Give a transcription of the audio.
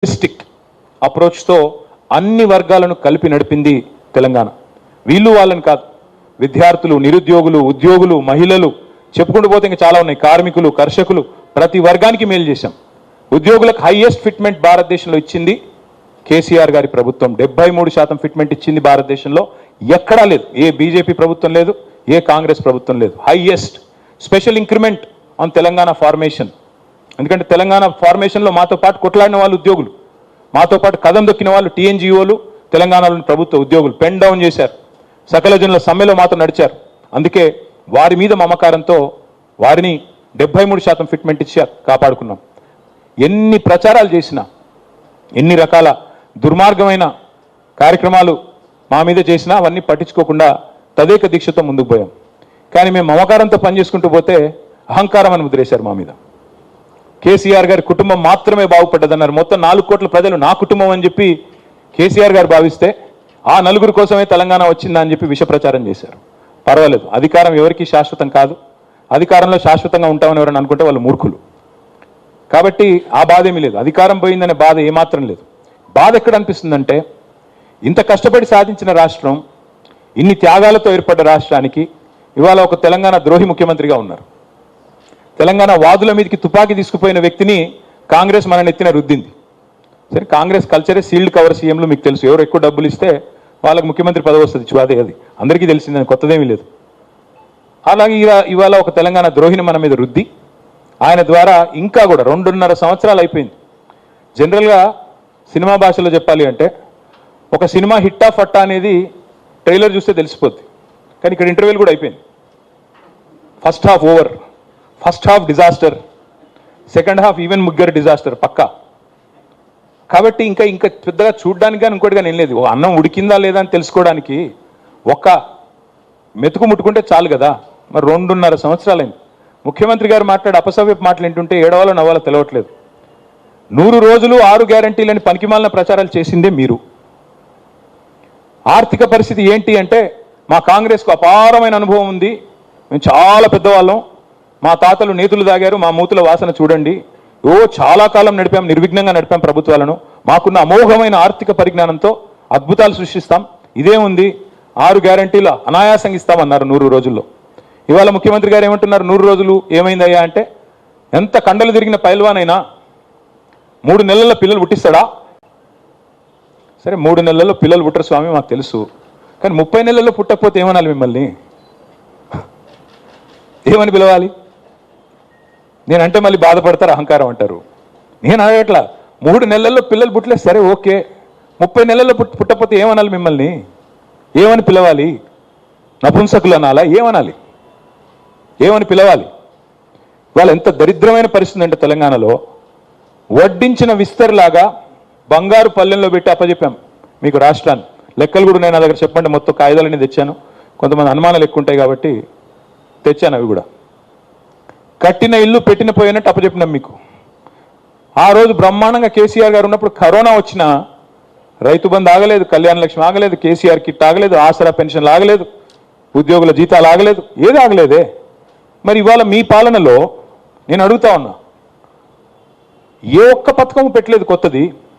Holistic అప్రోచ్తో అన్ని వర్గాలను కలిపి నడిపింది తెలంగాణ. వీళ్ళు వాళ్ళని కాదు, విద్యార్థులు, నిరుద్యోగులు, ఉద్యోగులు, మహిళలు చెప్పుకుంటూ పోతే ఇంకా చాలా ఉన్నాయి, కార్మికులు, కర్షకులు, ప్రతి వర్గానికి మేలు చేశాం. ఉద్యోగులకు హైయెస్ట్ ఫిట్మెంట్ భారతదేశంలో ఇచ్చింది కేసీఆర్ గారి ప్రభుత్వం. 73% ఫిట్మెంట్ ఇచ్చింది భారతదేశంలో, ఎక్కడా లేదు. ఏ బీజేపీ ప్రభుత్వం లేదు, ఏ కాంగ్రెస్ ప్రభుత్వం లేదు. Highest special increment on Telangana formation. ఎందుకంటే తెలంగాణ ఫార్మేషన్లో మాతో పాటు కొట్లాడిన వాళ్ళు ఉద్యోగులు, మాతో పాటు కదం దొక్కిన వాళ్ళు టీఎన్జిఓలు, తెలంగాణలోని ప్రభుత్వ ఉద్యోగులు పెన్ డౌన్ చేశారు, సకల జనుల సమ్మెలో మాతో నడిచారు. అందుకే వారి మీద మమకారంతో వారిని 73% ఫిట్మెంట్ ఇచ్చి కాపాడుకున్నాం. ఎన్ని ప్రచారాలు చేసినా, ఎన్ని రకాల దుర్మార్గమైన కార్యక్రమాలు మా మీద చేసినా అవన్నీ పట్టించుకోకుండా తదేక దీక్షతో ముందుకు పోయాం. కానీ మేము మమకారంతో పనిచేసుకుంటూ పోతే అహంకారం అని ముద్రేశారు మా మీద. కేసీఆర్ గారి కుటుంబం మాత్రమే బాగుపడ్డదన్నారు. మొత్తం 4 కోట్ల ప్రజలు నా కుటుంబం అని చెప్పి కేసీఆర్ గారు భావిస్తే ఆ నలుగురు కోసమే తెలంగాణ వచ్చిందా అని చెప్పి విష ప్రచారం చేశారు. పర్వాలేదు, అధికారం ఎవరికీ శాశ్వతం కాదు. అధికారంలో శాశ్వతంగా ఉంటామని ఎవరైనా అనుకుంటే వాళ్ళు మూర్ఖులు. కాబట్టి ఆ బాధ ఏమీ లేదు, అధికారం పోయిందనే బాధ ఏమాత్రం లేదు. బాధ ఎక్కడ అనిపిస్తుందంటే, ఇంత కష్టపడి సాధించిన రాష్ట్రం, ఇన్ని త్యాగాలతో ఏర్పడ్డ రాష్ట్రానికి ఇవాళ ఒక తెలంగాణ ద్రోహి ముఖ్యమంత్రిగా ఉన్నారు. తెలంగాణ వాదుల మీదకి తుపాకీ తీసుకుపోయిన వ్యక్తిని కాంగ్రెస్ మన నెత్తిన రుద్దింది. సరే, కాంగ్రెస్ కల్చరే సీల్డ్ కవర్ సీఎంలు, మీకు తెలుసు. ఎవరు ఎక్కువ డబ్బులు ఇస్తే వాళ్ళకు ముఖ్యమంత్రి పదవి వస్తుంది, అది అందరికీ తెలిసిందని కొత్తదేమీ లేదు. అలాగే ఇవాళ ఒక తెలంగాణ ద్రోహిని మన మీద రుద్ది, ఆయన ద్వారా ఇంకా కూడా 2.5 సంవత్సరాలు అయిపోయింది. జనరల్గా సినిమా భాషలో చెప్పాలి అంటే, ఒక సినిమా హిట్టా ఫట్టా అనేది ట్రైలర్ చూస్తే తెలిసిపోద్ది. కానీ ఇక్కడ ఇంటర్వ్యూలు కూడా అయిపోయింది. First half over, first half disaster, second half even ముగ్గర్ డిజాస్టర్ పక్కా. కాబట్టి ఇంకా పెద్దగా చూడడానికి కానీ ఇంకోటి కానీ ఏం లేదు. అన్నం ఉడికిందా లేదా అని తెలుసుకోవడానికి ఒక్క మెతుకు ముట్టుకుంటే చాలు కదా. మరి 2.5 సంవత్సరాలైంది. ముఖ్యమంత్రి గారు మాట్లాడే అపసవ్యపు మాటలు ఏంటంటే ఏడవాలో నవ్వాలో తెలవట్లేదు. 100 రోజులు 6 గ్యారంటీలని పనికిమాలిన ప్రచారాలు చేసిందే మీరు. ఆర్థిక పరిస్థితి ఏంటి అంటే, మా కాంగ్రెస్కు అపారమైన అనుభవం ఉంది, మేము చాలా పెద్దవాళ్ళం, మా తాతలు నేతులు తాగారు, మా మూతుల వాసన చూడండి, చాలా కాలం నడిపాం, నిర్విఘ్నంగా నడిపాం ప్రభుత్వాలను, మాకున్న అమోఘమైన ఆర్థిక పరిజ్ఞానంతో అద్భుతాలు సృష్టిస్తాం, ఇదే ఉంది, 6 గ్యారంటీలు అనాయాసంగా ఇస్తామన్నారు 100 రోజుల్లో. ఇవాళ ముఖ్యమంత్రి గారు ఏమంటున్నారు, 100 రోజులు ఏమైందయ్యా అంటే, ఎంత కండలు తిరిగిన పైల్వానైనా 3 నెలల్లో పిల్లలు పుట్టిస్తాడా? సరే, 3 నెలల్లో పిల్లలు పుట్టరు స్వామి, మాకు తెలుసు. కానీ 30 నెలల్లో పుట్టకపోతే ఏమనాలి మిమ్మల్ని? ఏమని పిలవాలి? నేనంటే మళ్ళీ బాధపడతారు, అహంకారం అంటారు. నేను అడగట్లా, 3 నెలల్లో పిల్లలు పుట్టలే, సరే ఓకే, 30 నెలల్లో పుట్టకపోతే ఏమనాలి మిమ్మల్ని? ఏమని పిలవాలి? నపుంసకులు అనాలా? ఏమనాలి? ఏమని పిలవాలి? వాళ్ళు ఎంత దరిద్రమైన పరిస్థితి అంటే, తెలంగాణలో వడ్డించిన విస్తర్లాగా బంగారు పల్లెల్లో పెట్టి అప్పచెప్పాం మీకు రాష్ట్రాన్ని. లెక్కలు కూడా నేను నా దగ్గర చెప్పండి, మొత్తం కాగితాలన్నీ తెచ్చాను. కొంతమంది అనుమానాలు ఎక్కువ ఉంటాయి కాబట్టి తెచ్చాను, అవి కూడా. కట్టిన ఇల్లు పెట్టిన పోయినట్టు అప్పచెప్పినాం మీకు. ఆ రోజు బ్రహ్మాండంగా కేసీఆర్ గారు ఉన్నప్పుడు కరోనా వచ్చినా రైతు బంధు ఆగలేదు, కళ్యాణ లక్ష్మి ఆగలేదు, కేసీఆర్ కిట్ ఆగలేదు, ఆసరా పెన్షన్లు ఆగలేదు, ఉద్యోగుల జీతాలు ఆగలేదు, ఏది ఆగలేదే. మరి ఇవాళ మీ పాలనలో నేను అడుగుతా ఉన్నా, ఏ ఒక్క పథకం పెట్టలేదు కొత్తది.